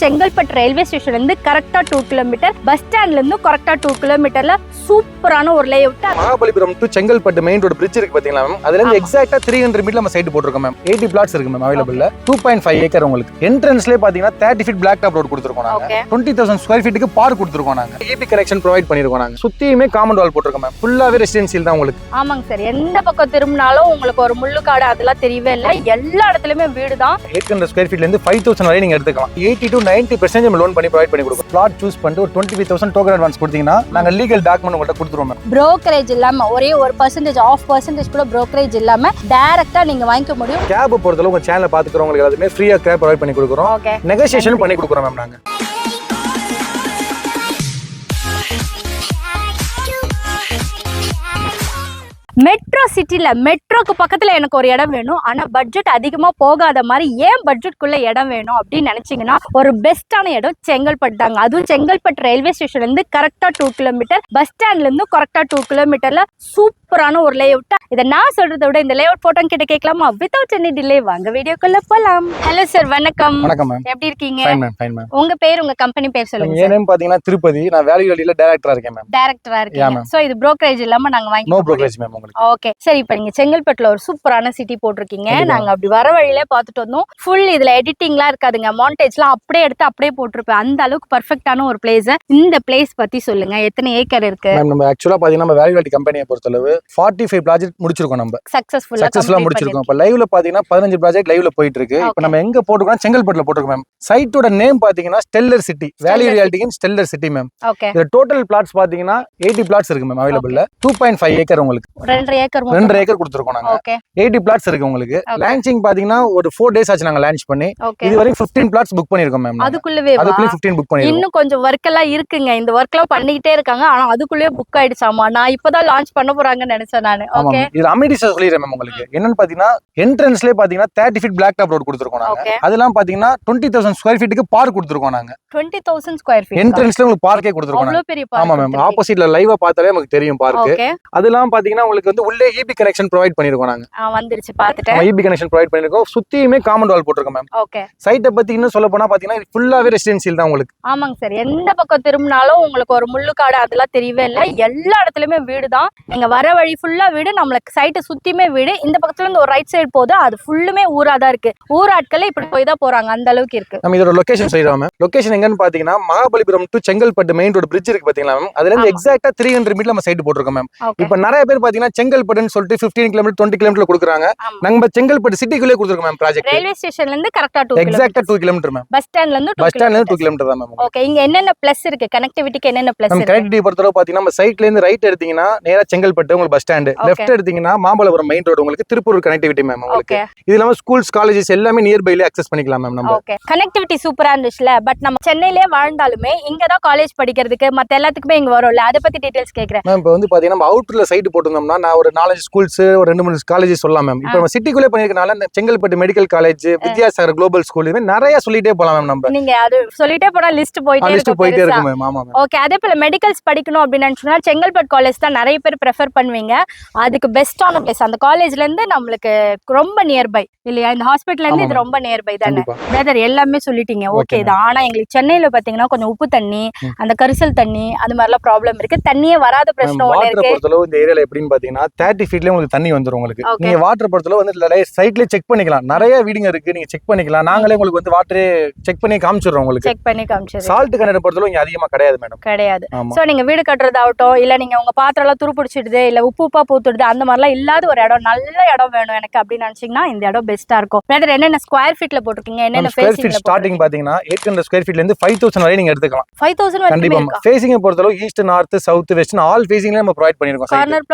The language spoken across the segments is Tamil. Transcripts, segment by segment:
செங்கல்பட்டு ரயில்வே ஸ்டேஷன்ல இருந்து கரெக்டா 2 கிலோமீட்டர், பஸ் ஸ்டாண்ட்ல இருந்து கரெக்டா 2 கிலோமீட்டர்ல சூப்பரான ஒரு layout. Mahabalipuram to Chengalpattu main road bridge இருக்கு பாத்தீங்களா மேம், அதுல இருந்து எக்ஸாக்ட்டா 300 மீட்டர் நம்ம சைட் போட்டுருக்கோம் மேம். 80 பிளாட்ஸ் இருக்கு மேம் அவைலபிள்ல. 2.5 ஏக்கர் உங்களுக்கு. என்ட்ரன்ஸ்லயே பாத்தீங்கன்னா 30 ஃபீட் பிளாக் டாப் ரோட் கொடுத்துருக்கோம் நாங்க. 20,000 ஸ்கொயர் ஃபீட்டுக்கு பார்க் கொடுத்துருக்கோம் நாங்க. ஈபி கனெக்ஷன் ப்ரொவைட் பண்ணிருக்கோம் நாங்க. சுத்தியுமே காமன் வால் போட்டுருக்கோம் மேம். ஃபுல்லாவே ரெசிடென்சியல் தான் உங்களுக்கு. ஆமாங்க சார், எந்த பக்கம் திரும்பினாலும் உங்களுக்கு ஒரு முள்ளுக்காடு அதெல்லாம் தெரியவே இல்லை. எல்லா இடத்துலயுமே வீடு தான். 800 ஸ்கொயர் ஃபீட்ல இருந்து 5,000 வரை நீங்க எடுத்துக்கலாம். 80 to 90% நம்ம லோன் பண்ணி ப்ரொவைட் பண்ணி கொடுப்போம். பிளாட் சூஸ் பண்ணிட்டு ஒரு 25,000 டோக்கன் அட்வான்ஸ் கொடுத்தீங்கன்னா நாங்க லீகல் டாக்குமெண்ட் உங்கள்ட்ட கொடுத்துருவோம் மேம். புரோக்கரேஜ் இல்லாம ஒரே 1% ஆஃப் பர்சன்டேஜ் கூட புரோக்கரேஜ் இல்லாம டைரக்டா நீங்க வாங்கிக்க முடியும். கேப் பொறுத்தளவு உங்க சேனலை பாத்துக்கிறவங்களுக்கு எல்லாத்துமே ஃப்ரீயா கேப் ப்ரொவைட் பண்ணி கொடுக்குறோம். நெகோசியேஷன் பண்ணி கொடுக்குறோம் மேம் நாங்க. மெட்ரோ சிட்டில மெட்ரோக்கு பக்கத்துல எனக்கு ஒரு இடம் வேணும், ஆனா பட்ஜெட் அதிகமா போகாத மாதிரி ஏன் பட்ஜெட்குள்ள இடம் வேணும் அப்படின்னு நினைச்சீங்கன்னா ஒரு பெஸ்டான இடம் செங்கல்பட்டு தாங்க. அதுவும் செங்கல்பட்டு ரயில்வே ஸ்டேஷன்ல இருந்து கரெக்டா 2 கிலோமீட்டர், பஸ் ஸ்டாண்ட்ல இருந்து கரெக்டா 2 கிலோமீட்டர்ல சூப்பரான ஒரு லேஅவுட். இதை நான் சொல்றதை விட இந்த லேஅவுட் போட்டோ கிட்ட கேட்கலாமா? வித்வுட் எனி டிலே வாங்க வீடியோக்குள்ள போலாம். ஹலோ சார், வணக்கம். வணக்கம் மேம். எப்படி இருக்கீங்க? Fine ma'am, fine ma'am. உங்க பேர், உங்க கம்பெனி பேர் சொல்லுங்க. என் நேம் பாத்தீங்கன்னா திருப்பதி. நான் வேல்யூ வேலியில டைரக்டரா இருக்கேன் மேம். டைரக்டரா இருக்கீங்க. சோ இது புரோக்கரேஜ் இல்லாம நாங்க வாங்கி. நோ புரோக்கரேஜ் மேம் உங்களுக்கு. ஓகே சரி, இப்போ நீங்க செங்கல்பட்டுல ஒரு சூப்பரான சிட்டி போட்டிருக்கீங்க. நாங்க அப்படி வர வழியிலே பார்த்துட்டு வந்தோம். ஃபுல் இதுல எடிட்டிங்லாம் இருக்காதுங்க, மாண்டேஜ்லாம் அப்படியே எடுத்து அப்படியே போட்டிருப்பேன். அந்த அளவுக்கு பர்ஃபெக்டான ஒரு பிளேஸ். இந்த பிளேஸ் பத்தி சொல்லுங்க, எத்தனை ஏக்கர் இருக்கு? நம்ம ஆக்சுவலா பாத்தீங்கன்னா நம்ம வேல்யூ வேலி கம்பெனியை பொறுத்தளவு 45 ப்ராஜெக்ட் முடிச்சிருக்கோம். நம்ம சக்சஸ்ஃபுல்லா முடிச்சிருக்கோம். இப்போ லைவ்ல பாத்தீங்கன்னா 15 ப்ராஜெக்ட் லைவ்ல போயிட்டு இருக்கு. இப்போ நம்ம எங்க போட்டுருக்கோம்? செங்கல்பட்டுல போட்டுருக்கோம் மேம். சைட்டோட நேம் பாத்தீங்கன்னா stellar city, value reality stellar city ma'am. இது டோட்டல் பிளாட்ஸ் பாத்தீங்கன்னா 80 பிளாட்ஸ் இருக்கு மேம் அவைலபிள்ல. 2.5 ஏக்கர் உங்களுக்கு. 2 ஏக்கர் கொடுத்துருக்கோம் நாங்க. 80 பிளாட்ஸ் இருக்கு உங்களுக்கு. லான்ச்சிங் பாத்தீங்கன்னா ஒரு 4 டேஸ் ஆச்சு நாங்க லான்ச் பண்ணி. இது வரைக்கும் 15 பிளாட்ஸ் புக் பண்ணிருக்கோம் மேம். அதுக்குள்ளவே 15 புக் பண்ணிருக்கோம். இன்னும் கொஞ்சம் வர்க் எல்லாம் இருக்குங்க. இந்த வர்க் எல்லாம் பண்ணிட்டே இருக்காங்க. ஆனா அதுக்குள்ளே புக் ஆயிடுச்சாமா. நான் இப்பதான் லான்ச் பண்ண போறாங்கன்னு நினைச்சேன் நானு. ஓகே, இது அமினிட்டிஸ் சொல்லிறேன் மேம் உங்களுக்கு. என்னன்னு பாத்தீங்கன்னா என்ட்ரன்ஸ்லயே பாத்தீங்கன்னா 30 ஃபீட் பிளாக் டாப் ரோட் கொடுத்துருக்கோம் நாங்க. அதெல்லாம் பாத்தீங்கன்னா 20,000 ஸ்கொயர் ஃபீட்டுக்கு பார்க் கொடுத்துருக்கோம் நாங்க. 20,000 ஸ்கொயர் ஃபீட் என்ட்ரன்ஸ்ல உங்களுக்கு பார்க்கே கொடுத்துருக்கோம். அவ்வளவு பெரிய பார்க். ஆமா மேம், ஆப்போசிட்ல லைவா பார்த்தாலே நமக்கு தெரியும் பார்க். அதெல்லாம் பாத்தீங்கன்னா உங்களுக்கு வந்து உள்ளே ஈபி கனெக்ஷன் ப்ரொவைட் பண்ணிருக்கோம் நாங்க. வந்துருச்சு பாத்துட்டேன். ஈபி கனெக்ஷன் ப்ரொவைட் பண்ணிருக்கோம். சுத்தியுமே காமன் வால் போட்டுருக்கோம் மேம். ஓகே, சைட்டை பத்தி இன்னும் சொல்ல போனா பாத்தீங்கன்னா ஃபுல்லாவே ரெசிடென்சியல் தான் உங்களுக்கு. ஆமாங்க சார், எந்த பக்கம் திரும்பினாலும் உங்களுக்கு ஒரு முள்ளுக்காடு அதெல்லாம் தெரியவே இல்லை. எல்லா இடத்துலயுமே வீடு தான். நீங்க வர வழி ஃபுல்லா வீடு, நம்மளுக்கு சைட்டை சுத்தியுமே வீடு. இந்த பக்கத்துல இருந்து ஒரு ரைட் சைடு போகுது, அது ஃபுல்லுமே ஊரா தான் இருக்கு. ஊர் ஆட்கள் இப்படி போய் தான் போறாங்க, அந்த அளவுக்கு இருக்கு. நம்ம இதோட லொகேஷன் சொல்லிடுவோம் மேம். லொகேஷன் எங்கன்னு பாத்தீங்கன்னா Mahabalipuram to Chengalpattu main road bridge இருக்கு பாத்தீங்களா மேம், அதுல இருந்து எக்ஸாக்ட்டா 300 மீட்டர் நம்ம சைட் போட்டுருக்கோம் மேம். இப்போ நிறைய பேர் பாத்தீங்கன்னா செங்கல்பட்டுன்னு சொல்லிட்டு 15 கிலோமீட்டர் 20 கிலோமீட்டர் கொடுக்குறாங்க. நம்ம செங்கல்பட்டு சிட்டிக்குள்ளே கொடுத்துருக்கோம் மேம் ப்ராஜெக்ட். ரயில்வே ஸ்டேஷன்ல இருந்து கரெக்ட்டா 2 எக்ஸாக்ட்டா 2 கிலோமீட்டர் மேம். பஸ் ஸ்டாண்ட்ல இருந்து 2 கிலோமீட்டர் தான் மேம். ஓகே, இங்க என்னென்ன பிளஸ் இருக்கு? கனெக்டிவிட்டிக்கு என்னென்ன பிளஸ் இருக்கு? கனெக்டிவிட்டி பொறுத்தவரை பாத்தீங்கன்னா நம்ம சைட்ல இருந்து ரைட் எடுத்தீங்கன்னா நேரா செங்கல்பட்டு உங்களுக்கு பஸ் ஸ்டாண்ட், லெஃப்ட் எடுத்தீங்கன்னா மாமல்லபுரம் மெயின் ரோடு உங்களுக்கு திருப்பூர் கனெக்டிவிட்டி மேம் உங்களுக்கு. இது இல்லாம ஸ்கூல்ஸ் காலேஜஸ் எல்லாமே நியர் பைல அக்சஸ் பண்ணிக்கலாம் மேம் நம்ம. ஓகே, கனெக்டிவிட்டி சூப்பரா இருந்துச்சுல. பட் நம்ம சென்னையிலே வாழ்ந்தாலுமே இங்க தான் காலேஜ் படிக்கிறதுக்கு மத்த எல்லாத்துக்குமே இங்க வரும்ல, அத பத்தி டீடைல்ஸ் கேக்குறேன் மேம். இப்போ வந்து பாத்தீங்கன்னா நம்ம அவுட்டர்ல சைட் போட்டுருந்தோம்னா நான் ஒரு 4 ஸ்கூல்ஸ் ஒரு 2-3 காலேஜஸ் சொல்லலாம் மேம். இப்போ நம்ம சிட்டிக்குள்ளே பண்ணிருக்கனால Chengalpattu medical college, Vidyasagar global school இது நிறைய சொல்லிட்டே போலாம் மேம். நம்ம நீங்க அது சொல்லிட்டே போனா லிஸ்ட் போயிட்டே இருக்கு மேம். ஆமா மேம். ஓகே, அதே போல மெடிக்கல்ஸ் படிக்கணும் அப்படின்னு நினைச்சோம்னா செங்கல்பட்டு காலேஜ் தான் நிறைய பேர் ப்ரெஃபர் பண்ணுவீங்க. அதுக்கு பெஸ்டான பிளேஸ். அந்த காலேஜ்ல இருந்து நம்மளுக்கு ரொம்ப நியர்பை இல்லையா? இந்த ஹாஸ்பிட்டல்ல இருந்து இது ரொம்ப நியர்பை தானே பிரதர்? எல்லாமே சொல்லிட்டீங்க. ஓகே தான். ஆனா எங்களுக்கு சென்னையில பாத்தீங்கன்னா கொஞ்சம் உப்பு தண்ணி, அந்த கரிசல் தண்ணி, அது மாதிரிலாம் ப்ராப்ளம் இருக்கு. தண்ணியே வராத பிரச்சனை ஒண்ணு இருக்கு. பொறுத்தளவு இந்த ஏரியால எப்படின்னு பாத்தீங்கன்னா 30 ஃபீட்லயே உங்களுக்கு தண்ணி வந்துரும் உங்களுக்கு. நீங்க வாட்டர் பொறுத்தளவு வந்து சைட்லயே செக் பண்ணிக்கலாம். நிறைய வீடிங்க இருக்கு, நீங்க செக் பண்ணிக்கலாம். நாங்களே உங்களுக்கு வந்து வாட்டரே செக் பண்ணி காமிச்சிடுறோம் உங்களுக்கு. செக் பண்ணி காமிச்சிடுறோம். சால்ட் கண்டென்ட் பொறுத்தளவு இங்க அதிகமா கிடையாது மேடம். கிடையாது. சோ நீங்க வீடு கட்டுறதாகட்டும், இல்ல நீங்க உங்க பாத்திரம் எல்லாம் துருப்பிடிச்சிடுது, இல்ல உப்புப்பா பூத்துடுது, அந்த மாதிரிலாம் இல்லாத ஒரு இடம், நல்ல இடம் வேணும் எனக்கு அப்படின்னு நினைச்சீங்கன்னா இந்த இடம் பெஸ்டா இருக்கும். பிரதர், என்னென்ன ஸ்கொயர் ஃபீட்ல போட்டுருக்கீங்க? என்னென்ன ஸ்கொயர் ஃபீட் ஸ்டார்டிங் பாத்தீங்கன்னா 800 ஸ்கொயர் ஃபீட்ல இருந்து 5,000 வரை நீங்க எடுத்துக்கலாம். 5,000 கண்டிப்பா. ஃபேசிங் பொறுத்தளவு east, north, south, west all ஃபேசிங்ல நம்ம ப்ரொவைட் பண்ணிருக்கோம்.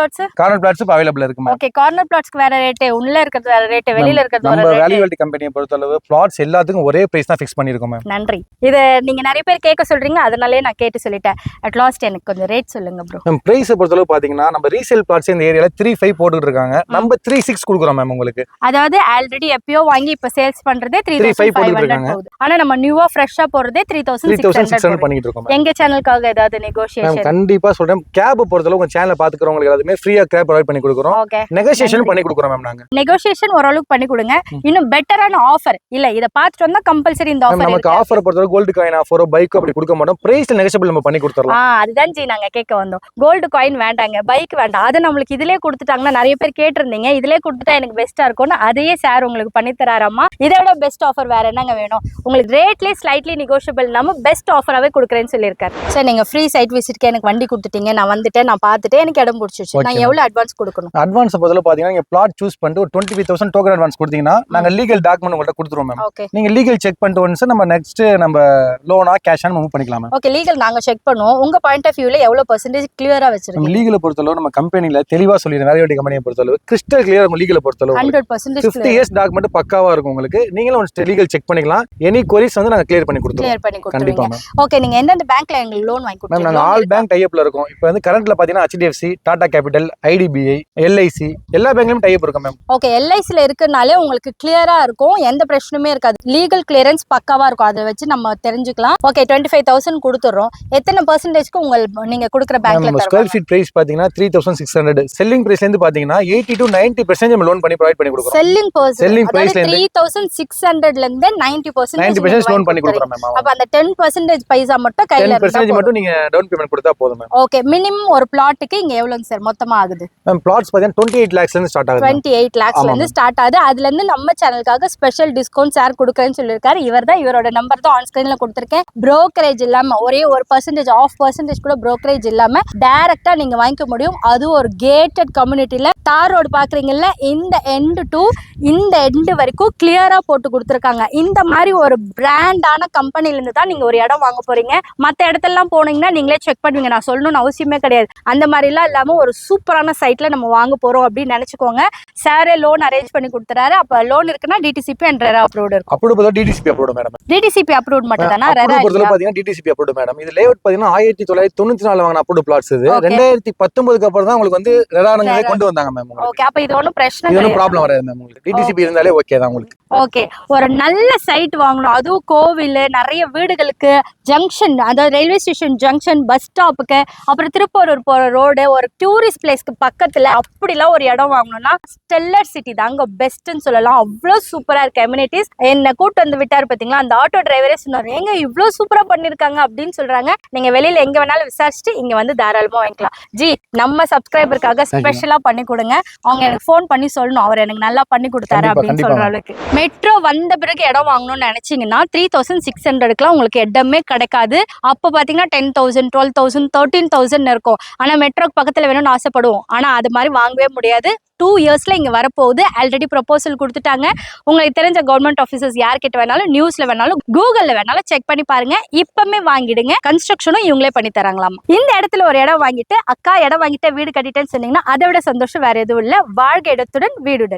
கார்னர் பிளாட்ஸ் அவைலபிள் இருக்கு மேம். ஓகே, கார்னர் பிளாட்ஸ்க்கு வேற ரேட், உள்ள இருக்கிறது வேற ரேட், வெளியில இருக்கிறது வேற ரேட். நம்ம வேல்யூ வேலிட்டி கம்பெனியை பொறுத்தளவு பிளாட்ஸ் எல்லாத்துக்கும் ஒரே பிரைஸ் தான் ஃபிக்ஸ் பண்ணிருக்கோம் மேம். நன்றி. இத நீங்க நிறைய பேர் கேட்க சொல்றீங்க, அதனாலே நான் கேட்டு சொல்லிட்டேன். அட் லாஸ்ட் எனக்கு கொஞ்சம் ரேட் சொல்லுங்க ப்ரோ. மேம் பிரைஸ் பொறுத்தளவு பாத்தீங்கன்னா நம்ம ரீசேல் பிளாட்ஸ் இந்த ஏரியால 3.5 போட்டுட்டு இருக்காங்க. நம்ம 3.6 கொடுக்குறோம் மேம் உங்களுக்கு. அதாவது ஆல்ரெடி எப்பயோ வாங்கி இப்ப சேல்ஸ் பண்றதே 3,500 போகுது. ஆனா நம்ம நியூவா ஃப்ரெஷ்ஷா போறதே 3,600 பண்ணிட்டு இருக்கோம். எங்க சேனலுக்காக ஏதாவது நெகோஷியேஷன்? கண்டிப்பா சொல்றேன். கேப் பொறுத்தளவு உங்க சேனலை பாத்துக்கிறவங்களுக்கு எல்லாத்துமே ஃப்ரீயா ஸ்கிராப் ப்ரொவைட் பண்ணி கொடுக்குறோம். ஓகே, நெகோசியேஷன் பண்ணி கொடுக்குறோம் மேம். நாங்க நெகோசியேஷன் ஓரளவுக்கு பண்ணி கொடுங்க. இன்னும் பெட்டரான ஆஃபர் இல்ல, இத பார்த்துட்டு வந்தா கம்பல்சரி இந்த ஆஃபர் நமக்கு ஆஃபர் பொறுத்தவரை கோல்டு காயின் ஆஃபரோ பைக்கோ அப்படி கொடுக்க மாட்டோம். பிரைஸ்ல நெகோசியபிள் நம்ம பண்ணி கொடுத்துறலாம். அதுதான் ஜி நாங்க கேட்க வந்தோம். கோல்டு காயின் வேண்டாங்க, பைக் வேண்டாம், அது நம்மளுக்கு இதுலயே கொடுத்துட்டாங்கன்னா நிறைய பேர் கேட்டிருந்தீங்க, இதுலயே கொடுத்துட்டா எனக்கு பெஸ்டா இருக்கும்னு அதையே சார் உங்களுக்கு பண்ணி தராராமா. இதை விட பெஸ்ட் ஆஃபர் வேற என்னங்க வேணும் உங்களுக்கு? ரேட்லயே ஸ்லைட்லி நெகோஷியபிள் நம்ம பெஸ்ட் ஆஃபராகவே கொடுக்குறேன்னு சொல்லியிருக்காரு. சார் நீங்க ஃப்ரீ சைட் விசிட்க்கு எனக்கு வண்டி கொடுத்துட்டீங்க, நான் வந்துட்டேன், நான் பார்த்துட்டு எனக்கு இடம் பிடிச்சிச்சு, நான் எவ்வளவு அட்வான்ஸ் கொடுக்கணும்? அட்வான்ஸ் பொறுத்தவரை பாத்தீங்கன்னா நீங்க பிளாட் சூஸ் பண்ணிட்டு ஒரு 25,000 டோக்கன் அட்வான்ஸ் கொடுத்தீங்கன்னா நாங்க லீகல் டாக்குமெண்ட் உங்கள்ட்ட கொடுத்துருவோம் மேம். ஓகே, நீங்க லீகல் செக் பண்ணிட்டு ஒன்ஸ் நம்ம நெக்ஸ்ட் நம்ம லோனா கேஷ் மூவ் பண்ணிக்கலாம் மேம். ஓகே, லீகல் நாங்க செக் பண்ணுவோம். உங்க பாயிண்ட் ஆஃப் வியூல எவ்வளவு பெர்சன்டேஜ் கிளியரா வச்சிருக்கீங்க? லீகலை பொறுத்தளவு நம்ம கம்பெனில தெளிவா சொல்லிடுறோம். வேல்யூ வெல்டி கம்பெனியை பொறுத்தளவு கிறிஸ்டல் கிளியர் உங்க லீகலை பொறுத்தளவு 100% 50 இயர்ஸ் டாக்குமெண்ட் பக்காவா இருக்கும் உங்களுக்கு. நீங்களும் ஒன்ஸ் லீகல் செக் பண்ணிக்கலாம். எனி queries வந்து நாங்க கிளியர் பண்ணி கொடுத்துருவோம். கண்டிப்பா மேம். ஓகே, நீங்க எந்தெந்த பேங்க்ல எங்களுக்கு லோன் வாங்கி மேம் கொடுத்தீங்க? நாங்க ஆல் பேங்க் டை அப்ல இருக்கோம். இப்போ வந்து கரண்ட்ல பாத்தீங்கன்னா HDFC, Tata capital, IDBI, LIC எல்லா பேங்க்லயும் டை அப் இருக்கும் மேம். ஓகே, LICல இருக்குனாலே உங்களுக்கு கிளியரா இருக்கும், எந்த பிரச்சனையுமே இருக்காது. லீகல் கிளியரன்ஸ் பக்காவா இருக்கும், அதை வச்சு நம்ம தெரிஞ்சுக்கலாம். ஓகே, 25,000 கொடுத்துறோம். எத்தனை பெர்சன்டேஜ்க்கு நீங்க கொடுக்குற பேங்க்ல தருவாங்க? ஸ்கொயர் ஃபீட் பிரைஸ் பாத்தீங்கன்னா 3,600. செல்லிங் பிரைஸ்ல இருந்து பாத்தீங்கன்னா 80 to 90% நம்ம லோன் பண்ணி ப்ரொவைட் பண்ணி கொடுக்குறோம். செல்லிங் பிரைஸ்ல இருந்து 3,600ல இருந்து 90% லோன் பண்ணி கொடுக்குறோம் மேம். அப்ப அந்த 10% பைசா மட்டும் கையில 10% மட்டும் நீங்க டவுன் பேமெண்ட் கொடுத்தா போதும் மேம். ஓகே, மினிமம் ஒரு பிளாட்டுக்கு இங்க எவ்வளவுங்க சார் மொத்தமா ஆகுது? மேம் பிளாட்ஸ் பாத்தீங்கன்னா 28 lakhsல இருந்து ஸ்டார்ட் ஆகுது. 28 lakhsல இருந்து ஸ்டார்ட் ஆகுது. அதுல இருந்து நம்ம சேனலுக்காக ஸ்பெஷல் டிஸ்கவுண்ட் சார் கொடுக்கறேன்னு சொல்லிருக்காரு. இவரோட நம்பர் தான் ஆன் ஸ்கிரீன்ல கொடுத்திருக்கேன். brokerage இல்லாம ஒரே ஒரு % ஆஃப் % கூட brokerage இல்லாம டைரக்டா நீங்க வாங்கிக்க முடியும். அது ஒரு கேட்டட் கம்யூனிட்டில தார் ரோடு பாக்குறீங்கல்ல, இந்த எண்ட் டு இந்த எண்ட் வரைக்கும் கிளியரா போட்டு கொடுத்துருக்காங்க. இந்த மாதிரி ஒரு பிராண்டான கம்பெனில இருந்து தான் நீங்க ஒரு இடம் வாங்க போறீங்க. மத்த இடத்தெல்லாம் போனீங்கன்னா நீங்களே செக் பண்ணுவீங்க, நான் சொல்லணும்னு அவசியமே கிடையாது. அந்த மாதிரி எல்லாம் இல்லாம ஒரு சூப்பரான சைட்ல நம்ம வாங்க போறோம் அப்படின்னு நினைச்சுக்கோங்க. சாரே லோன் அரேஞ்ச் பண்ணி கொடுத்துறாரு. அப்ப லோன் இருக்குன்னா DTCP அண்ட் ரெரா அப்ரூவ்ட் இருக்கும். Approved DTCP approved madam. DTCP approved மட்டும் தானா? ரெரா பொறுத்தவரை பாத்தீங்கன்னா DTCP அப்ரூவ்ட் மேடம். இது லேஅவுட் பாத்தீங்கன்னா 1994 வாங்கின அப்ரூவ்ட் பிளாட்ஸ். இது 2019க்கு அப்புறம் தான் உங்களுக்கு வந்து ரெரானங்களே கொண்டு வந்தாங்க மேம். ஓகே, அப்ப இது ஒண்ணும் பிரச்சனை இல்ல, இது ப்ராப்ளம் வராது மேம். உங்களுக்கு DTCP இருந்தாலே ஓகே தான் உங்களுக்கு. ஓகே, ஒரு நல்ல சைட் வாங்கணும், அதுவும் கோவில், நிறைய வீடுகளுக்கு, ஜங்ஷன், அதாவது ரயில்வே ஸ்டேஷன் ஜங்ஷன், பஸ் ஸ்டாப்புக்கு, அப்புறம் திருப்பூர் போற ரோடு, ஒரு டூரிஸ்ட் பிளேஸ்க்கு பக்கத்துல அப்படிலாம் ஒரு இடம் வாங்கணும்னா ஸ்டெல்லர் சிட்டி தாங்க பெஸ்ட்னு சொல்லலாம். அவ்வளோ சூப்பரா இருக்கு அம்யூனிட்டிஸ். என்ன கூட்டு வந்து விட்டாரு பாத்தீங்களா, அந்த ஆட்டோ டிரைவரே சொன்னாரு, ஏங்க இவ்வளவு சூப்பரா பண்ணிருக்காங்க அப்படின்னு சொல்றாங்க. நீங்க வெளியில எங்க வேணாலும் விசாரிச்சுட்டு இங்க வந்து தாராளமா வாங்கிக்கலாம். ஜி, நம்ம சப்ஸ்கிரைபருக்காக ஸ்பெஷலா பண்ணி கொடுங்க. அவங்க எனக்கு ஃபோன் பண்ணி சொல்லணும், அவர் எனக்கு நல்லா பண்ணி கொடுத்தாரு அப்படின்னு சொல்ற அளவுக்கு. மெட்ரோ வந்த பிறகு இடம் வாங்கணும்னு நினைச்சீங்கன்னா 3,600க்குலாம் உங்களுக்கு இடமே கிடைக்காது. அப்போ பாத்தீங்கன்னா 10,000, 12,000, 13,000 இருக்கும். ஆனா மெட்ரோக்கு பக்கத்துல வேணும்னு ஆசைப்படுவோம், ஆனா அது மாதிரி வாங்கவே முடியாது. 2 இயர்ஸ்ல இங்க வரப்போகுது. ஆல்ரெடி ப்ரொபோசல் கொடுத்துட்டாங்க. உங்களுக்கு தெரிஞ்ச கவர்மெண்ட் ஆஃபீஸர்ஸ் யார்கிட்ட வேணாலும், நியூஸ்ல வேணாலும், கூகுள்ல வேணாலும் செக் பண்ணி பாருங்க. இப்பமே வாங்கிடுங்க. கன்ஸ்ட்ரக்ஷனும் இவங்களே பண்ணி தராங்களாம். இந்த இடத்துல ஒரு இடம் வாங்கிட்டு, அக்கா இடம் வாங்கிட்டு வீடு கட்டிட்டேன்னு சொன்னீங்கன்னா அதை விட சந்தோஷம் வேற எதுவும் இல்ல. வாழ்க இடத்துடன் வீடுடன்.